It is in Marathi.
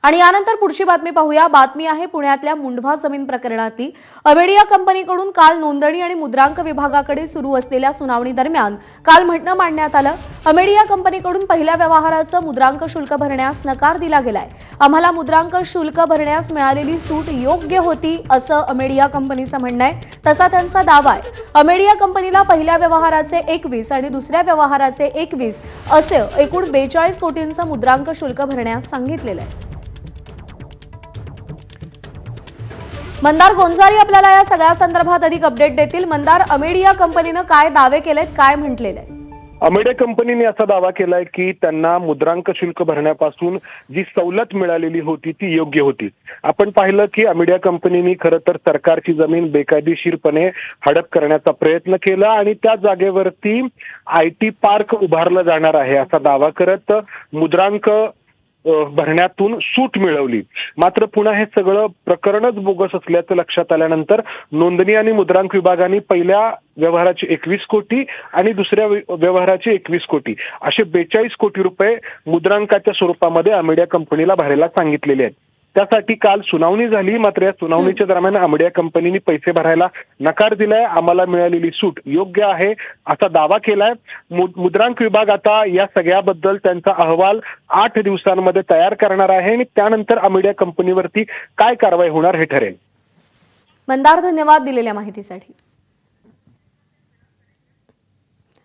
आणि यानंतर पुढची बातमी पाहूया। बातमी आहे पुण्यातल्या मुंढवा जमीन प्रकरणातली। अमेडिया कंपनीकडून काल नोंदणी आणि मुद्रांक विभागाकडे सुरू असलेल्या सुनावणी दरम्यान काल म्हणणं मांडण्यात आलं। अमेडिया कंपनीकडून पहिल्या व्यवहाराचं मुद्रांक शुल्क भरण्यास नकार दिला गेलाय। आम्हाला मुद्रांक शुल्क भरण्यास मिळालेली सूट योग्य होती असं अमेडिया कंपनीचं म्हणणं आहे। तसा त्यांचा दावा आहे। अमेडिया कंपनीला पहिल्या व्यवहाराचे 21 आणि दुसऱ्या व्यवहाराचे 21 असे एकूण 42 कोटींचं मुद्रांक शुल्क भरण्यास सांगितलेलं आहे। मंदार गोंजारी आपल्याला या सगळ्या संदर्भात अधिक अपडेट देतील। मंदार, अमेडिया कंपनीने काय दावे केलेत, काय म्हटलेलं आहे? अमेडिया कंपनीने असा दावा केलाय की त्यांना मुद्रांक शुल्क भरण्यापासून जी सवलत मिळालेली होती ती योग्य होती। आपण पाहिलं की अमेडिया कंपनीने खरं तर सरकारची जमीन बेकायदेशीरपणे हडप करण्याचा प्रयत्न केला आणि त्या जागेवरती IT पार्क उभारलं जाणार आहे असा दावा करत मुद्रांक भरण्यातून सूट मिळवली। मात्र पुन्हा हे सगळं प्रकरणच बोगस असल्याचं लक्षात आल्यानंतर नोंदणी आणि मुद्रांक विभागाने पहिल्या व्यवहाराचे 21 कोटी आणि दुसऱ्या व्यवहाराचे 21 कोटी असे 42 कोटी रुपये मुद्रांकाच्या स्वरूपामध्ये अमेडिया कंपनीला भरायला सांगितलेले आहेत। त्यासाठी काल सुनावणी झाली। मात्र या सुनावणीच्या दरम्यान अमेडिया कंपनीने पैसे भरायला नकार दिलाय। आम्हाला मिळालेली सूट योग्य आहे असा दावा केलाय। मुद्रांक विभाग आता या सगळ्याबद्दल त्यांचा अहवाल 8 दिवसांमध्ये तयार करणार आहे आणि त्यानंतर अमेडिया कंपनीवरती काय कारवाई होणार हे ठरेल। मंदार, धन्यवाद दिलेल्या माहितीसाठी।